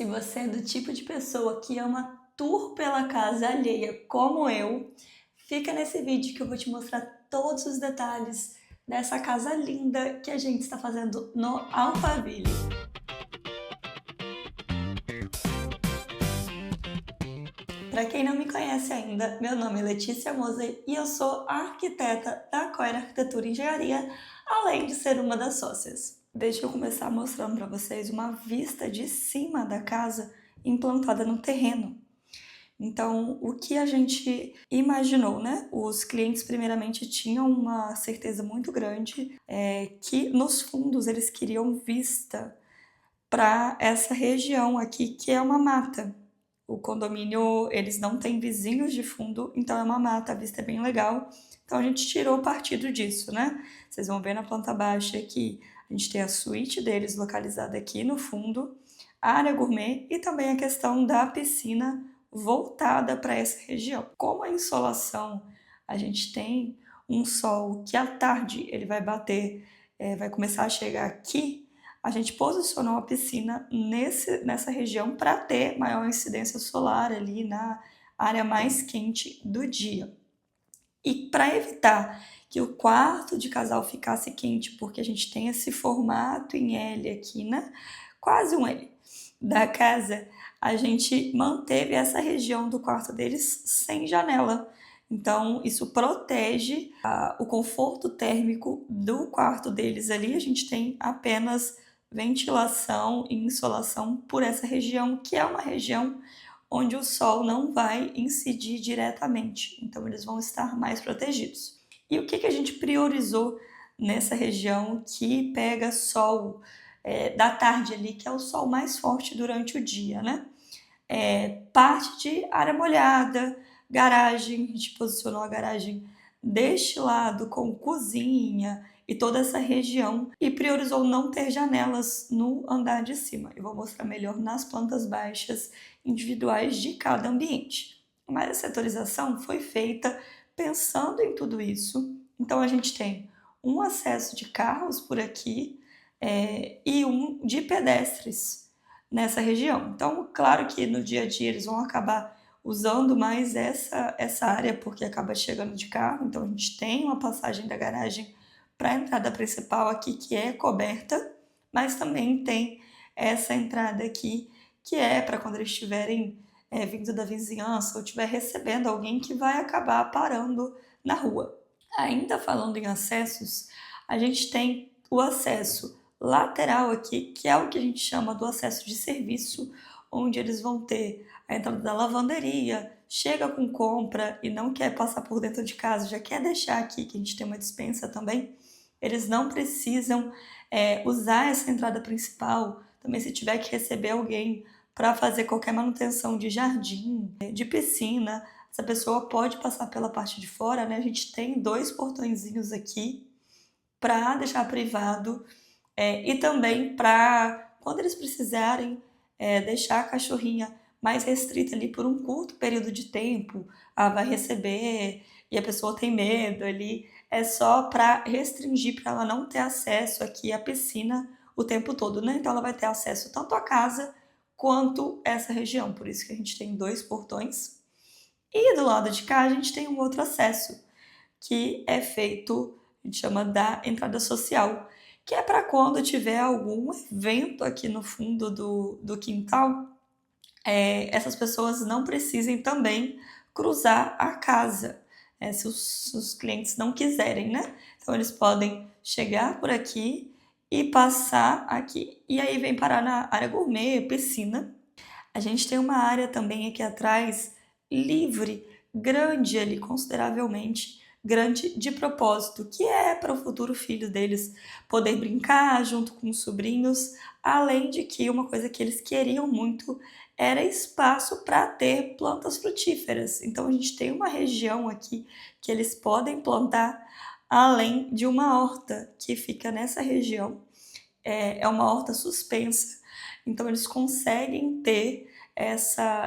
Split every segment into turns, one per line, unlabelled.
Se você é do tipo de pessoa que ama tour pela casa alheia como eu, fica nesse vídeo que eu vou te mostrar todos os detalhes dessa casa linda que a gente está fazendo no Alphaville. Para quem não me conhece ainda, meu nome é Letícia Moser e eu sou a arquiteta da Coir Arquitetura e Engenharia, além de ser uma das sócias. Deixa eu começar mostrando para vocês uma vista de cima da casa implantada no terreno. Então, o que a gente imaginou, né? Os clientes primeiramente tinham uma certeza muito grande que nos fundos eles queriam vista para essa região aqui, que é uma mata. O condomínio, eles não têm vizinhos de fundo, então é uma mata, a vista é bem legal. Então a gente tirou partido disso, né? Vocês vão ver na planta baixa que a gente tem a suíte deles localizada aqui no fundo, a área gourmet e também a questão da piscina voltada para essa região. Como a insolação, a gente tem um sol que à tarde ele vai bater, vai começar a chegar aqui, a gente posicionou a piscina nessa região para ter maior incidência solar ali na área mais quente do dia. E para evitar que o quarto de casal ficasse quente, porque a gente tem esse formato em L aqui, né? Quase um L da casa, a gente manteve essa região do quarto deles sem janela. Então, isso protege o conforto térmico do quarto deles ali. A gente tem apenas ventilação e insolação por essa região, que é uma região onde o sol não vai incidir diretamente. Então, eles vão estar mais protegidos. E o que a gente priorizou nessa região que pega sol da tarde ali, que é o sol mais forte durante o dia, né? Parte de área molhada, garagem, a gente posicionou a garagem deste lado com cozinha e toda essa região e priorizou não ter janelas no andar de cima. Eu vou mostrar melhor nas plantas baixas individuais de cada ambiente. Mas a setorização foi feita pensando em tudo isso. Então a gente tem um acesso de carros por aqui e um de pedestres nessa região. Então, claro que no dia a dia eles vão acabar usando mais essa área porque acaba chegando de carro. Então, a gente tem uma passagem da garagem para a entrada principal aqui que é coberta, mas também tem essa entrada aqui que é para quando eles estiverem vindo da vizinhança ou estiver recebendo alguém que vai acabar parando na rua. Ainda falando em acessos, a gente tem o acesso lateral aqui, que é o que a gente chama do acesso de serviço, onde eles vão ter a entrada da lavanderia, chega com compra e não quer passar por dentro de casa, já quer deixar aqui que a gente tem uma despensa também, eles não precisam usar essa entrada principal. Também se tiver que receber alguém para fazer qualquer manutenção de jardim, de piscina, essa pessoa pode passar pela parte de fora, né? A gente tem 2 portõezinhos aqui para deixar privado e também para, quando eles precisarem deixar a cachorrinha mais restrita ali por um curto período de tempo, vai receber e a pessoa tem medo ali, é só para restringir, para ela não ter acesso aqui à piscina o tempo todo, né? Então ela vai ter acesso tanto à casa quanto essa região, por isso que a gente tem 2 portões. E do lado de cá a gente tem um outro acesso, que é feito, a gente chama da entrada social, que é para quando tiver algum evento aqui no fundo do quintal, essas pessoas não precisem também cruzar a casa, se os clientes não quiserem, né? Então eles podem chegar por aqui e passar aqui, e aí vem parar na área gourmet, piscina. A gente tem uma área também aqui atrás livre, grande ali, consideravelmente grande de propósito, que é para o futuro filho deles poder brincar junto com os sobrinhos, além de que uma coisa que eles queriam muito era espaço para ter plantas frutíferas. Então a gente tem uma região aqui que eles podem plantar, além de uma horta que fica nessa região. É uma horta suspensa, então eles conseguem ter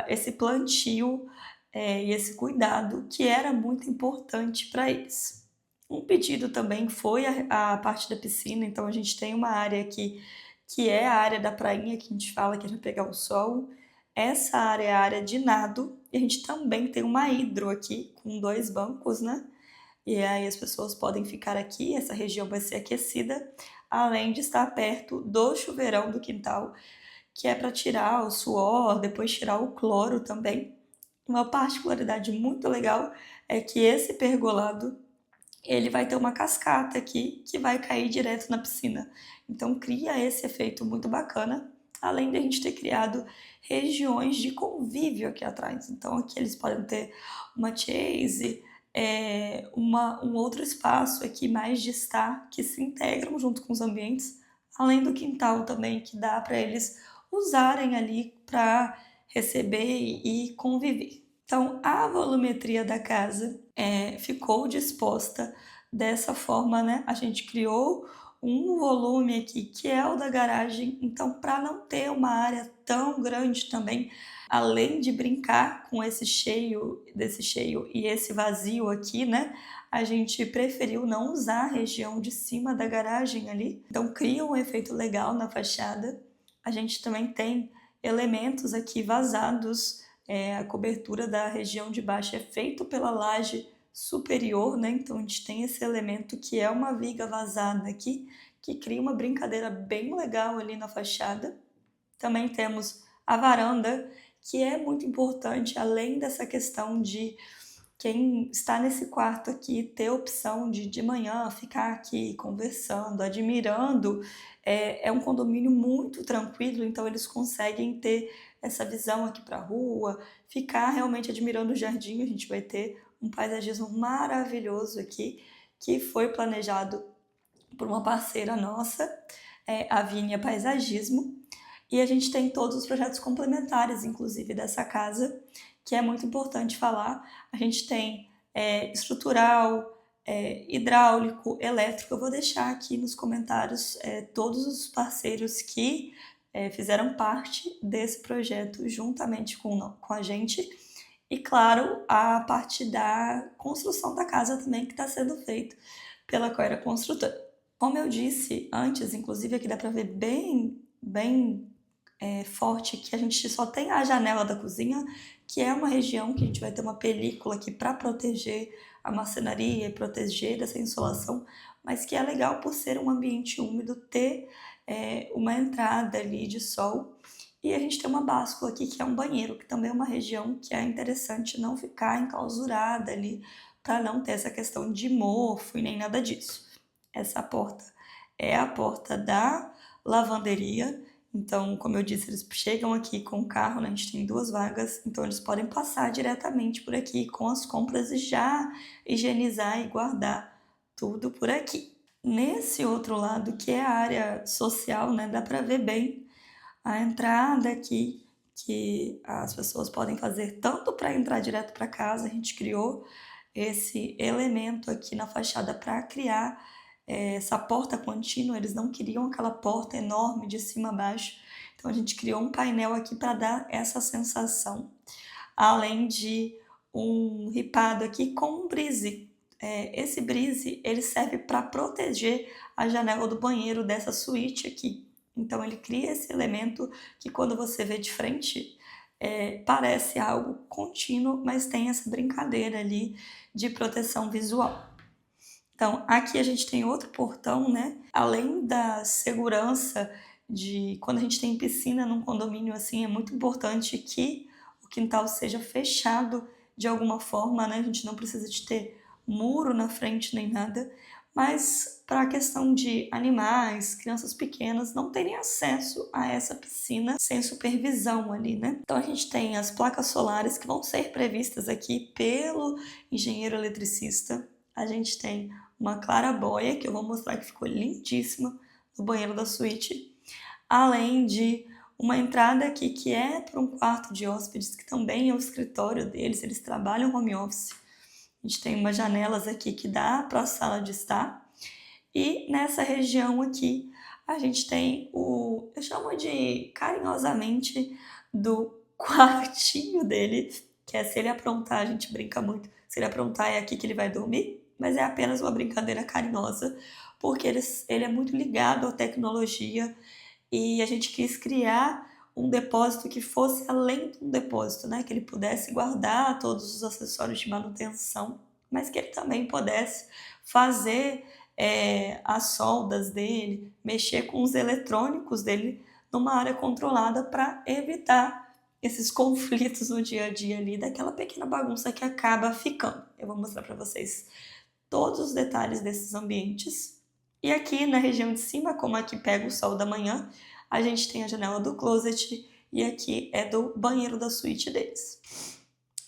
esse plantio e esse cuidado que era muito importante para eles. Um pedido também foi a parte da piscina, então a gente tem uma área aqui que é a área da prainha que a gente fala que é para pegar o sol. Essa área é a área de nado, e a gente também tem uma hidro aqui, com 2 bancos, né? E aí as pessoas podem ficar aqui, essa região vai ser aquecida, além de estar perto do chuveirão do quintal, que é para tirar o suor, depois tirar o cloro também. Uma particularidade muito legal é que esse pergolado ele vai ter uma cascata aqui que vai cair direto na piscina. Então cria esse efeito muito bacana, além de a gente ter criado regiões de convívio aqui atrás. Então aqui eles podem ter uma chaise, um outro espaço aqui mais de estar, que se integram junto com os ambientes, além do quintal também, que dá para eles usarem ali para receber e conviver. Então, a volumetria da casa ficou disposta dessa forma, né? A gente criou um volume aqui que é o da garagem, então para não ter uma área tão grande também, além de brincar com desse cheio e esse vazio aqui, né? A gente preferiu não usar a região de cima da garagem ali, então cria um efeito legal na fachada. A gente também tem elementos aqui vazados, a cobertura da região de baixo é feito pela laje superior, né? Então a gente tem esse elemento que é uma viga vazada aqui, que cria uma brincadeira bem legal ali na fachada. Também temos a varanda, que é muito importante, além dessa questão de quem está nesse quarto aqui ter a opção de manhã ficar aqui conversando, admirando. É um condomínio muito tranquilo, então eles conseguem ter essa visão aqui para a rua, ficar realmente admirando o jardim. A gente vai ter um paisagismo maravilhoso aqui, que foi planejado por uma parceira nossa, a Vinha Paisagismo, e a gente tem todos os projetos complementares, inclusive, dessa casa, que é muito importante falar. A gente tem estrutural, hidráulico, elétrico. Eu vou deixar aqui nos comentários todos os parceiros que fizeram parte desse projeto juntamente com a gente. E, claro, a parte da construção da casa também, que está sendo feito pela Coira Construtora. Como eu disse antes, inclusive aqui dá para ver bem forte que a gente só tem a janela da cozinha, que é uma região que a gente vai ter uma película aqui para proteger a marcenaria e proteger dessa insolação, mas que é legal por ser um ambiente úmido ter uma entrada ali de sol. E a gente tem uma báscula aqui que é um banheiro, que também é uma região que é interessante não ficar enclausurada ali, para não ter essa questão de mofo e nem nada disso. Essa porta é a porta da lavanderia. Então, como eu disse, eles chegam aqui com o carro, né? A gente tem 2 vagas, então eles podem passar diretamente por aqui com as compras e já higienizar e guardar tudo por aqui. Nesse outro lado, que é a área social, né? Dá para ver bem a entrada aqui, que as pessoas podem fazer tanto para entrar direto para casa. A gente criou esse elemento aqui na fachada para criar essa porta contínua. Eles não queriam aquela porta enorme de cima a baixo, então a gente criou um painel aqui para dar essa sensação, além de um ripado aqui com um brise. Esse brise ele serve para proteger a janela do banheiro dessa suíte aqui, então ele cria esse elemento que quando você vê de frente parece algo contínuo, mas tem essa brincadeira ali de proteção visual. Então, aqui a gente tem outro portão, né? Além da segurança de quando a gente tem piscina num condomínio assim, é muito importante que o quintal seja fechado de alguma forma, né? A gente não precisa de ter muro na frente nem nada, mas para a questão de animais, crianças pequenas não terem acesso a essa piscina sem supervisão ali, né? Então a gente tem as placas solares que vão ser previstas aqui pelo engenheiro eletricista. A gente tem uma clarabóia, que eu vou mostrar que ficou lindíssima no banheiro da suíte, além de uma entrada aqui que é para um quarto de hóspedes, que também é o escritório deles, eles trabalham home office. A gente tem umas janelas aqui que dá para a sala de estar, e nessa região aqui a gente tem eu chamo de carinhosamente do quartinho dele, que é se ele aprontar, a gente brinca muito, se ele aprontar é aqui que ele vai dormir, mas é apenas uma brincadeira carinhosa, porque ele é muito ligado à tecnologia e a gente quis criar um depósito que fosse além de um depósito, né? Que ele pudesse guardar todos os acessórios de manutenção, mas que ele também pudesse fazer as soldas dele, mexer com os eletrônicos dele numa área controlada para evitar esses conflitos no dia a dia ali, daquela pequena bagunça que acaba ficando. Eu vou mostrar para vocês todos os detalhes desses ambientes. E aqui na região de cima, como aqui pega o sol da manhã, a gente tem a janela do closet e aqui é do banheiro da suíte deles.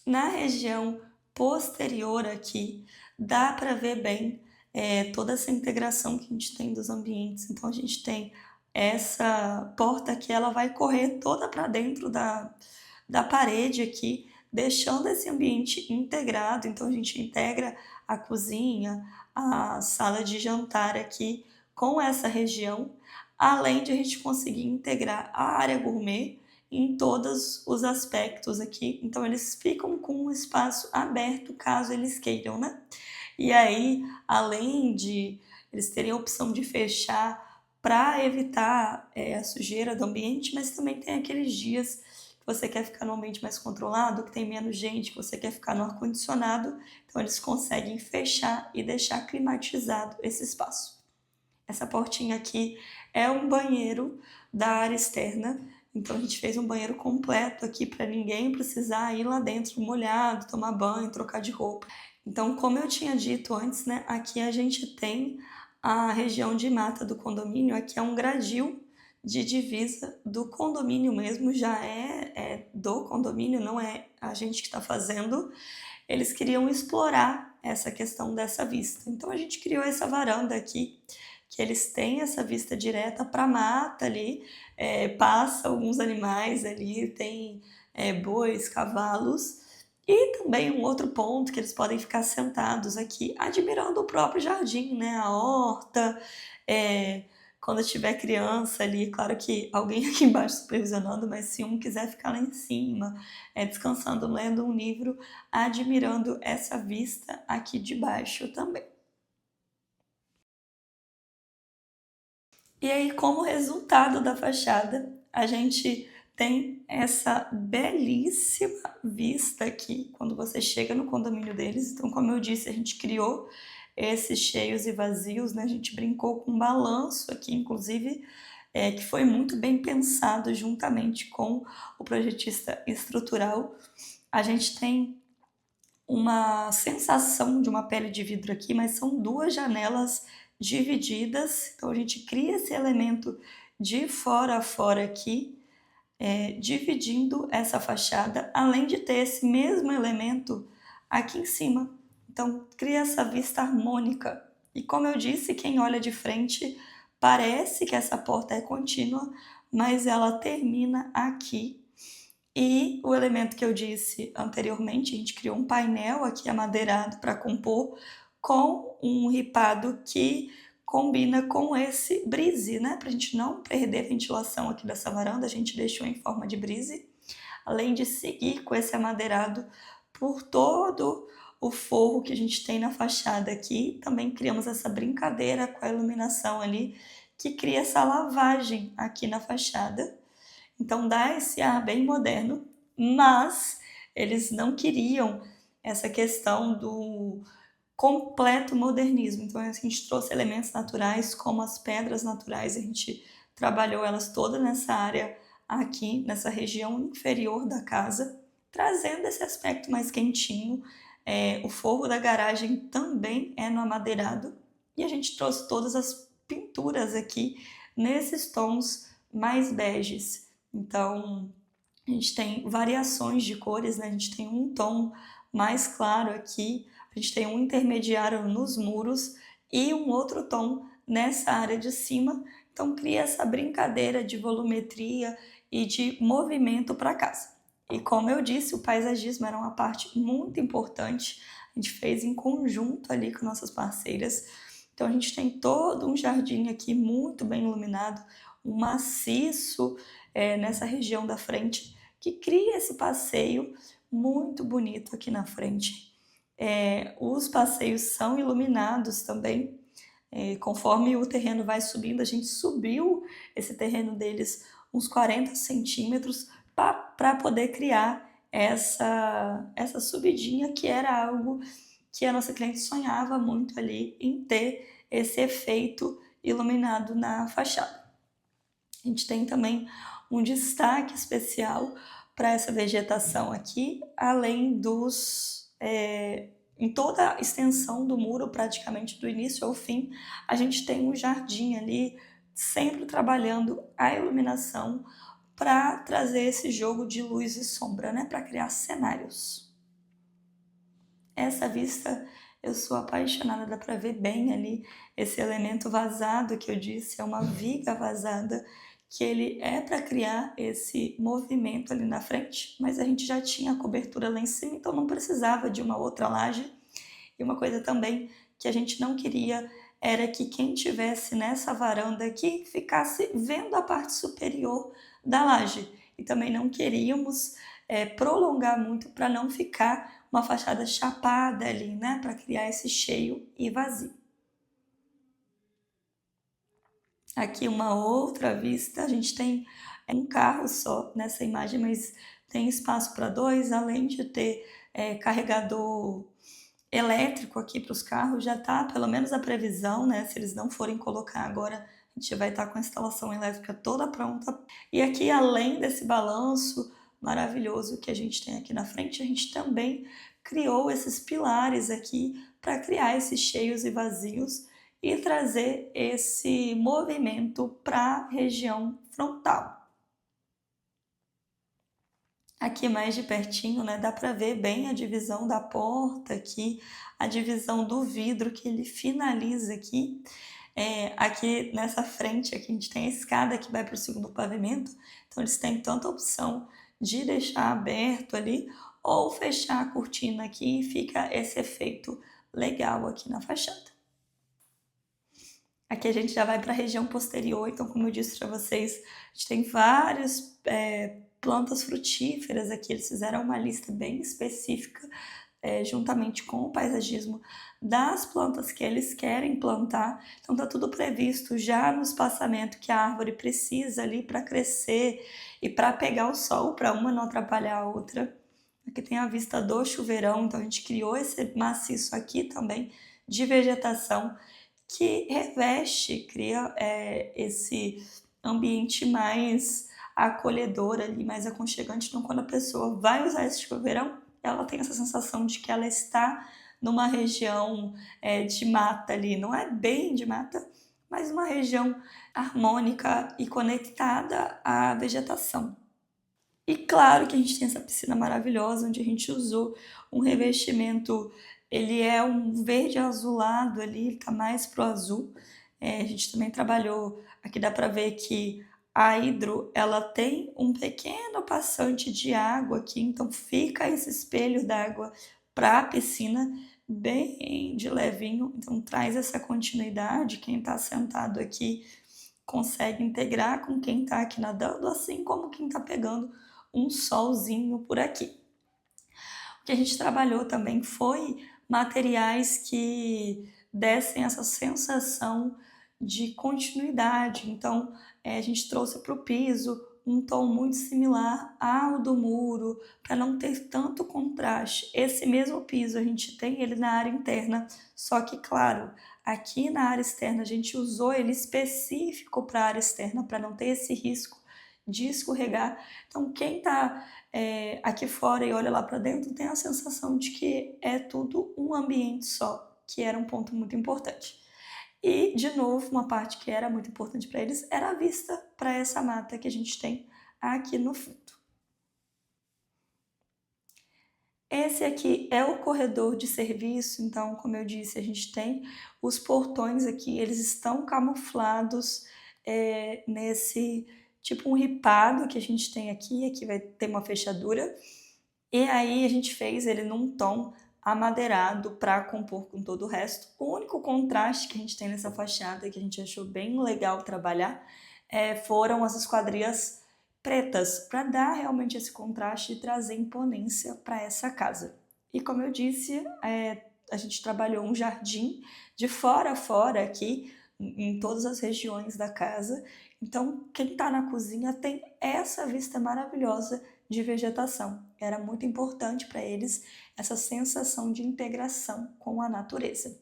Na região posterior aqui, dá para ver bem toda essa integração que a gente tem dos ambientes. Então a gente tem essa porta aqui, ela vai correr toda para dentro da parede aqui, deixando esse ambiente integrado. Então a gente integra a cozinha, a sala de jantar aqui com essa região, além de a gente conseguir integrar a área gourmet em todos os aspectos aqui. Então eles ficam com um espaço aberto caso eles queiram, né? E aí, além de eles terem a opção de fechar para evitar a sujeira do ambiente, mas também tem aqueles dias que você quer ficar no ambiente mais controlado, que tem menos gente, que você quer ficar no ar-condicionado, então eles conseguem fechar e deixar climatizado esse espaço. Essa portinha aqui é um banheiro da área externa, então a gente fez um banheiro completo aqui para ninguém precisar ir lá dentro molhado, tomar banho, trocar de roupa. Então, como eu tinha dito antes, né, aqui a gente tem a região de mata do condomínio, aqui é um gradil de divisa do condomínio mesmo, já é do condomínio, não é a gente que está fazendo. Eles queriam explorar essa questão dessa vista. Então a gente criou essa varanda aqui, que eles têm essa vista direta para a mata ali, passa alguns animais ali, tem bois, cavalos, e também um outro ponto que eles podem ficar sentados aqui, admirando o próprio jardim, né? A horta, quando tiver criança ali, claro que alguém aqui embaixo supervisionando, mas se um quiser ficar lá em cima, descansando, lendo um livro, admirando essa vista aqui de baixo também. E aí, como resultado da fachada, a gente tem essa belíssima vista aqui quando você chega no condomínio deles. Então, como eu disse, a gente criou esses cheios e vazios, né? A gente brincou com um balanço aqui, inclusive, que foi muito bem pensado juntamente com o projetista estrutural. A gente tem uma sensação de uma pele de vidro aqui, mas são duas janelas divididas, então a gente cria esse elemento de fora a fora aqui, dividindo essa fachada, além de ter esse mesmo elemento aqui em cima. Então cria essa vista harmônica. E como eu disse, quem olha de frente parece que essa porta é contínua, mas ela termina aqui. E o elemento que eu disse anteriormente, a gente criou um painel aqui amadeirado para compor com um ripado que combina com esse brise, né? Para a gente não perder a ventilação aqui dessa varanda, a gente deixou em forma de brise, além de seguir com esse amadeirado por todo o forro que a gente tem na fachada aqui. Também criamos essa brincadeira com a iluminação ali, que cria essa lavagem aqui na fachada. Então dá esse ar bem moderno, mas eles não queriam essa questão do completo modernismo. Então a gente trouxe elementos naturais, como as pedras naturais, a gente trabalhou elas todas nessa área aqui, nessa região inferior da casa, trazendo esse aspecto mais quentinho. O forro da garagem também é no amadeirado, e a gente trouxe todas as pinturas aqui nesses tons mais beges. Então, a gente tem variações de cores, né? A gente tem um tom mais claro aqui, a gente tem um intermediário nos muros e um outro tom nessa área de cima. Então, cria essa brincadeira de volumetria e de movimento para casa. E como eu disse, o paisagismo era uma parte muito importante. A gente fez em conjunto ali com nossas parceiras. Então, a gente tem todo um jardim aqui muito bem iluminado, um maciço nessa região da frente, que cria esse passeio muito bonito aqui na frente. Os passeios são iluminados também, Conforme o terreno vai subindo, a gente subiu esse terreno deles uns 40 centímetros para poder criar essa subidinha, que era algo que a nossa cliente sonhava muito ali em ter esse efeito iluminado na fachada. A gente tem também um destaque especial para essa vegetação aqui, além em toda a extensão do muro, praticamente do início ao fim, a gente tem um jardim ali, sempre trabalhando a iluminação para trazer esse jogo de luz e sombra, né? Para criar cenários. Essa vista eu sou apaixonada, dá para ver bem ali esse elemento vazado que eu disse, é uma viga vazada, que ele é para criar esse movimento ali na frente, mas a gente já tinha a cobertura lá em cima, então não precisava de uma outra laje. E uma coisa também que a gente não queria era que quem tivesse nessa varanda aqui ficasse vendo a parte superior da laje. E também não queríamos prolongar muito para não ficar uma fachada chapada ali, né? Para criar esse cheio e vazio. Aqui uma outra vista, a gente tem um carro só nessa imagem, mas tem espaço para dois, além de ter carregador elétrico aqui para os carros, já está pelo menos a previsão, né? Se eles não forem colocar agora, a gente vai estar com a instalação elétrica toda pronta. E aqui, além desse balanço maravilhoso que a gente tem aqui na frente, a gente também criou esses pilares aqui para criar esses cheios e vazios e trazer esse movimento para a região frontal. Aqui mais de pertinho, né, dá para ver bem a divisão da porta aqui, a divisão do vidro que ele finaliza aqui. Aqui nessa frente, aqui a gente tem a escada que vai para o segundo pavimento, então eles têm tanta opção de deixar aberto ali ou fechar a cortina aqui e fica esse efeito legal aqui na fachada. Aqui a gente já vai para a região posterior, então como eu disse para vocês, a gente tem várias plantas frutíferas aqui, eles fizeram uma lista bem específica, juntamente com o paisagismo, das plantas que eles querem plantar. Então tá tudo previsto já no espaçamento que a árvore precisa ali para crescer e para pegar o sol, para uma não atrapalhar a outra. Aqui tem a vista do chuveirão, então a gente criou esse maciço aqui também de vegetação que reveste, cria esse ambiente mais acolhedor ali, mais aconchegante. Então quando a pessoa vai usar esse chuveirão, ela tem essa sensação de que ela está numa região de mata ali, não é bem de mata, mas uma região harmônica e conectada à vegetação. E claro que a gente tem essa piscina maravilhosa, onde a gente usou um revestimento, ele é um verde azulado ali, ele tá mais pro azul. A gente também trabalhou, aqui dá para ver que a hidro, ela tem um pequeno passante de água aqui, então fica esse espelho d'água para a piscina, bem de levinho, então traz essa continuidade. Quem está sentado aqui consegue integrar com quem está aqui nadando, assim como quem está pegando um solzinho por aqui. O que a gente trabalhou também foi materiais que dessem essa sensação de continuidade. Então, a gente trouxe para o piso um tom muito similar ao do muro, para não ter tanto contraste. Esse mesmo piso a gente tem ele na área interna, só que, claro, aqui na área externa a gente usou ele específico para a área externa, para não ter esse risco de escorregar. Então, quem está aqui fora e olha lá para dentro tem a sensação de que é tudo um ambiente só, que era um ponto muito importante. E, de novo, uma parte que era muito importante para eles era a vista para essa mata que a gente tem aqui no fundo. Esse aqui é o corredor de serviço, então, como eu disse, a gente tem os portões aqui, eles estão camuflados nesse tipo um ripado que a gente tem aqui vai ter uma fechadura, e aí a gente fez ele num tom amadeirado para compor com todo o resto. O único contraste que a gente tem nessa fachada, que a gente achou bem legal trabalhar, foram as esquadrias pretas, para dar realmente esse contraste e trazer imponência para essa casa. E como eu disse, a gente trabalhou um jardim de fora a fora aqui, em todas as regiões da casa. Então, quem está na cozinha tem essa vista maravilhosa de vegetação. Era muito importante para eles essa sensação de integração com a natureza.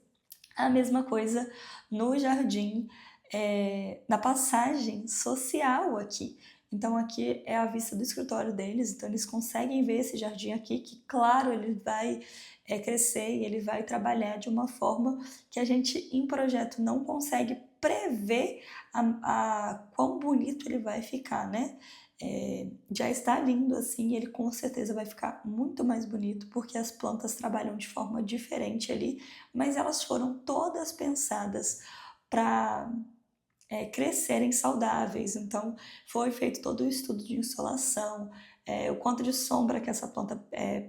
A mesma coisa no jardim, na passagem social aqui. Então aqui é a vista do escritório deles, então eles conseguem ver esse jardim aqui, que claro, ele vai crescer e ele vai trabalhar de uma forma que a gente em projeto não consegue prever quão bonito ele vai ficar, né? Já está lindo assim, ele com certeza vai ficar muito mais bonito, porque as plantas trabalham de forma diferente ali, mas elas foram todas pensadas para crescerem saudáveis. Então, foi feito todo o estudo de insolação, o quanto de sombra que essa planta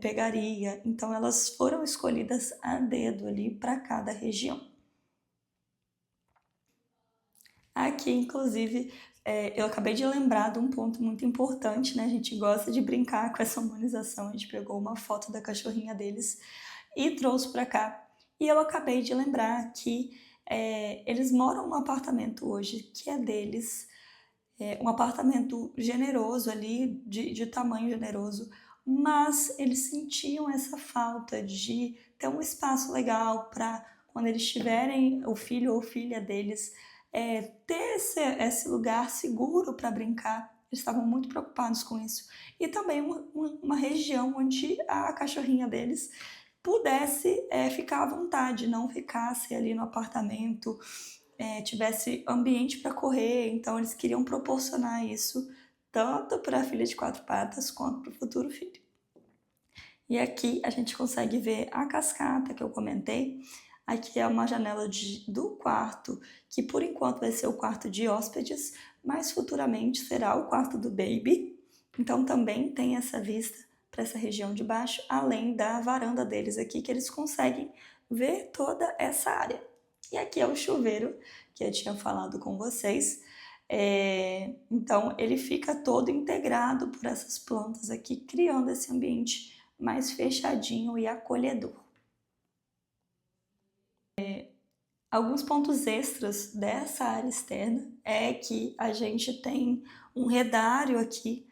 pegaria. Então, elas foram escolhidas a dedo ali para cada região. Aqui, inclusive, eu acabei de lembrar de um ponto muito importante, né? A gente gosta de brincar com essa humanização. A gente pegou uma foto da cachorrinha deles e trouxe para cá. E eu acabei de lembrar que eles moram num apartamento hoje que é deles, um apartamento generoso ali, de tamanho generoso, mas eles sentiam essa falta de ter um espaço legal para quando eles tiverem o filho ou filha deles, ter esse lugar seguro para brincar. Eles estavam muito preocupados com isso. E também uma região onde a cachorrinha deles pudesse ficar à vontade, não ficasse ali no apartamento, tivesse ambiente para correr. Então eles queriam proporcionar isso tanto para a filha de 4 patas quanto para o futuro filho. E aqui a gente consegue ver a cascata que eu comentei. Aqui é uma janela do quarto, que por enquanto vai ser o quarto de hóspedes, mas futuramente será o quarto do baby. Então também tem essa vista para essa região de baixo, além da varanda deles aqui, que eles conseguem ver toda essa área. E aqui é o chuveiro, que eu tinha falado com vocês. Então ele fica todo integrado por essas plantas aqui, criando esse ambiente mais fechadinho e acolhedor. Alguns pontos extras dessa área externa é que a gente tem um redário aqui,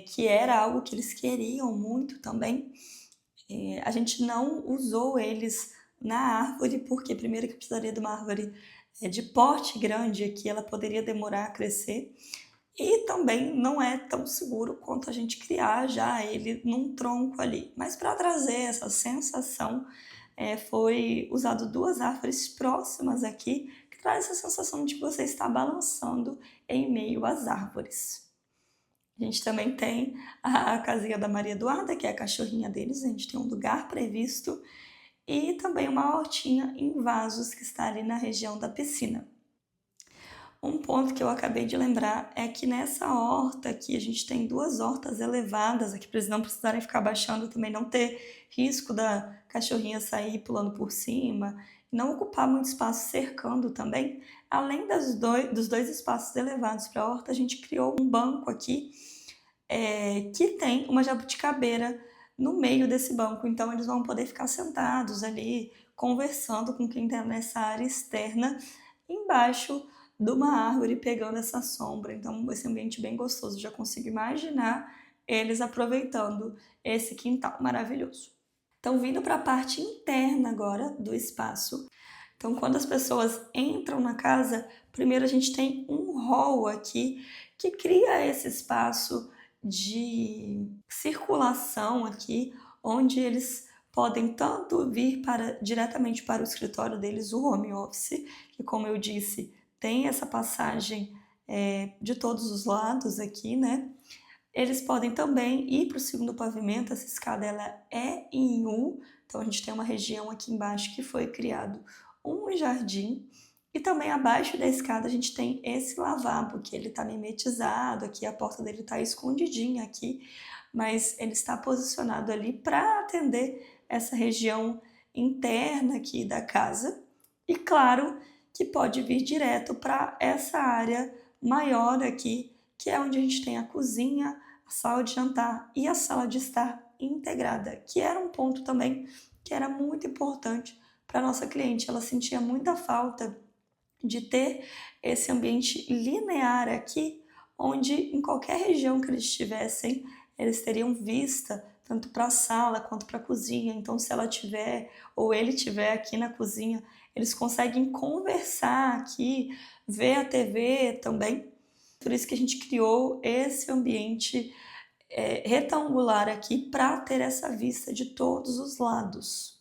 que era algo que eles queriam muito também. A gente não usou eles na árvore, porque primeiro que precisaria de uma árvore de porte grande aqui, ela poderia demorar a crescer, e também não é tão seguro quanto a gente criar já ele num tronco ali. Mas para trazer essa sensação, foi usado 2 árvores próximas aqui, que traz essa sensação de que você está balançando em meio às árvores. A gente também tem a casinha da Maria Eduarda, que é a cachorrinha deles, a gente tem um lugar previsto, e também uma hortinha em vasos que está ali na região da piscina. Um ponto que eu acabei de lembrar é que nessa horta aqui, a gente tem 2 hortas elevadas aqui, para eles não precisarem ficar baixando, também não ter risco da cachorrinha sair pulando por cima, não ocupar muito espaço cercando também. Além dos dois espaços elevados para a horta, a gente criou um banco aqui, que tem uma jabuticabeira no meio desse banco, então eles vão poder ficar sentados ali, conversando com quem está nessa área externa, embaixo de uma árvore, pegando essa sombra. Então esse ambiente bem gostoso, já consigo imaginar eles aproveitando esse quintal maravilhoso. Então vindo para a parte interna agora do espaço. Então quando as pessoas entram na casa, primeiro a gente tem um hall aqui que cria esse espaço de circulação aqui, onde eles podem tanto vir diretamente para o escritório deles, o home office, que como eu disse, tem essa passagem de todos os lados aqui, né? Eles podem também ir para o segundo pavimento, essa escada ela é em U, então a gente tem uma região aqui embaixo que foi criado um jardim, e também abaixo da escada a gente tem esse lavabo, que ele está mimetizado aqui, a porta dele está escondidinha aqui, mas ele está posicionado ali para atender essa região interna aqui da casa, e claro que pode vir direto para essa área maior aqui, que é onde a gente tem a cozinha, a sala de jantar e a sala de estar integrada, que era um ponto também que era muito importante para nossa cliente. Ela sentia muita falta de ter esse ambiente linear aqui, onde em qualquer região que eles estivessem, eles teriam vista tanto para a sala quanto para a cozinha. Então, se ela tiver ou ele tiver aqui na cozinha, eles conseguem conversar aqui, ver a TV também. Por isso que a gente criou esse ambiente retangular aqui para ter essa vista de todos os lados.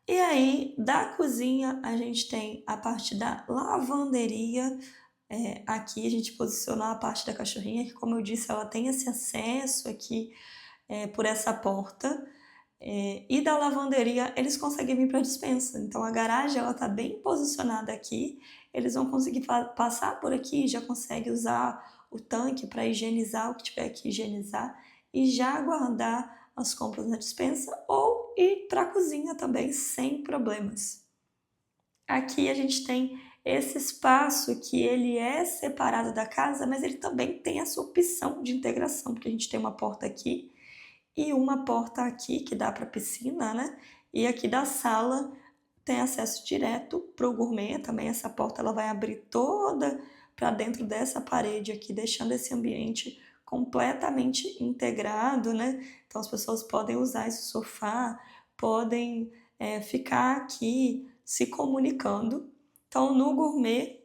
E aí, da cozinha, a gente tem a parte da lavanderia. Aqui a gente posicionou a parte da cachorrinha, que como eu disse, ela tem esse acesso aqui por essa porta. E da lavanderia, eles conseguem vir para a despensa. Então a garagem ela está bem posicionada aqui. Eles vão conseguir passar por aqui, já consegue usar o tanque para higienizar o que tiver que higienizar e já guardar as compras na despensa ou ir para a cozinha também sem problemas. Aqui a gente tem esse espaço que ele é separado da casa, mas ele também tem essa opção de integração, porque a gente tem uma porta aqui e uma porta aqui que dá para a piscina, né? E aqui da sala tem acesso direto para o gourmet também. Essa porta ela vai abrir toda para dentro dessa parede aqui, deixando esse ambiente completamente integrado, né? Então as pessoas podem usar esse sofá, podem ficar aqui se comunicando. Então no gourmet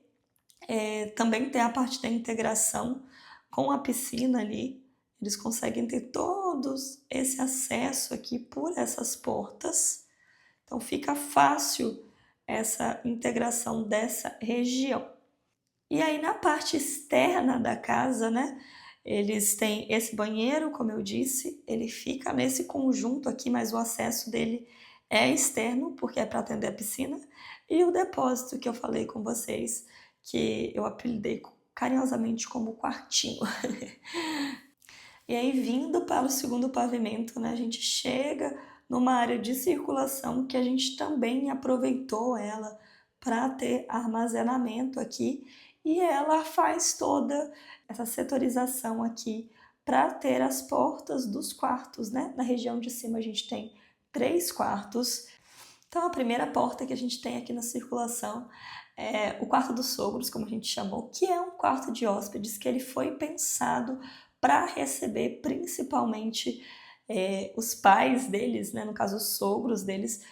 também tem a parte da integração com a piscina ali. Eles conseguem ter todos esse acesso aqui por essas portas. Então fica fácil essa integração dessa região. E aí na parte externa da casa, né? Eles têm esse banheiro, como eu disse, ele fica nesse conjunto aqui, mas o acesso dele é externo, porque é para atender a piscina. E o depósito que eu falei com vocês, que eu apelidei carinhosamente como quartinho. E aí, vindo para o segundo pavimento, né, a gente chega numa área de circulação que a gente também aproveitou ela para ter armazenamento aqui. E ela faz toda essa setorização aqui para ter as portas dos quartos, né? Na região de cima a gente tem 3 quartos. Então a primeira porta que a gente tem aqui na circulação é o quarto dos sogros, como a gente chamou, que é um quarto de hóspedes que ele foi pensado para receber principalmente os pais deles, né? No caso os sogros deles.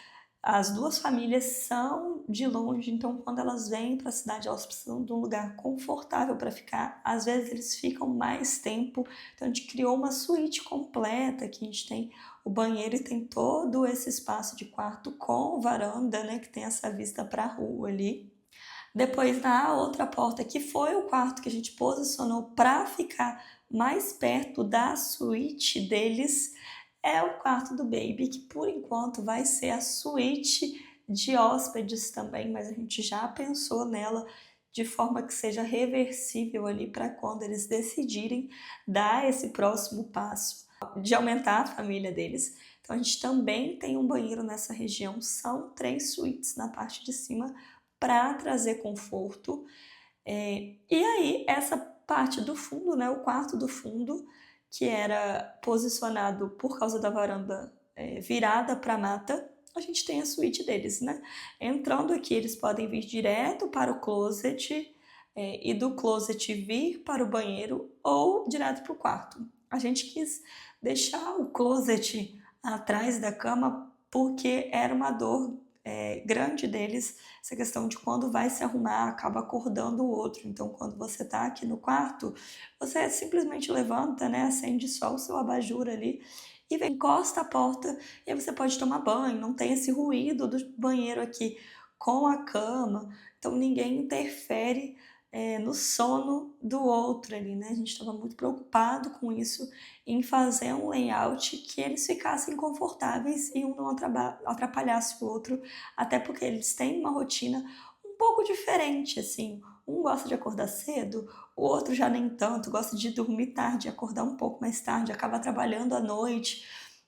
As duas famílias são de longe, então quando elas vêm para a cidade, elas precisam de um lugar confortável para ficar. Às vezes eles ficam mais tempo, então a gente criou uma suíte completa, que a gente tem o banheiro e tem todo esse espaço de quarto com varanda, né, que tem essa vista para a rua ali. Depois na outra porta, que foi o quarto que a gente posicionou para ficar mais perto da suíte deles, é o quarto do baby, que por enquanto vai ser a suíte de hóspedes também, mas a gente já pensou nela de forma que seja reversível ali para quando eles decidirem dar esse próximo passo de aumentar a família deles. Então a gente também tem um banheiro nessa região, são 3 suítes na parte de cima para trazer conforto. E aí essa parte do fundo, né, o quarto do fundo, que era posicionado por causa da varanda virada para a mata, a gente tem a suíte deles, né? Entrando aqui, eles podem vir direto para o closet e do closet vir para o banheiro ou direto para o quarto. A gente quis deixar o closet atrás da cama porque era uma dor grande deles, essa questão de quando vai se arrumar, acaba acordando o outro. Então, quando você está aqui no quarto, você simplesmente levanta, né, acende só o seu abajur ali e encosta a porta e aí você pode tomar banho, não tem esse ruído do banheiro aqui com a cama, então ninguém interfere no sono do outro ali, né? A gente estava muito preocupado com isso, em fazer um layout que eles ficassem confortáveis e um não atrapalhasse o outro, até porque eles têm uma rotina um pouco diferente, assim. Um gosta de acordar cedo, o outro já nem tanto, gosta de dormir tarde, acordar um pouco mais tarde, acaba trabalhando à noite.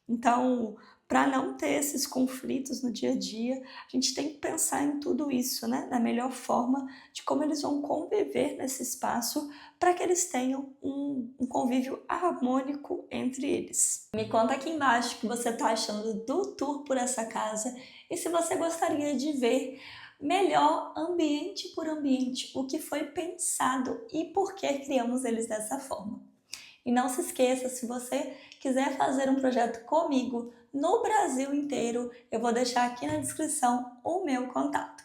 Então, Para não ter esses conflitos no dia a dia, a gente tem que pensar em tudo isso, né? Na melhor forma de como eles vão conviver nesse espaço para que eles tenham um convívio harmônico entre eles. Me conta aqui embaixo o que você está achando do tour por essa casa e se você gostaria de ver melhor ambiente por ambiente, o que foi pensado e por que criamos eles dessa forma. E não se esqueça, se você quiser fazer um projeto comigo no Brasil inteiro, eu vou deixar aqui na descrição o meu contato.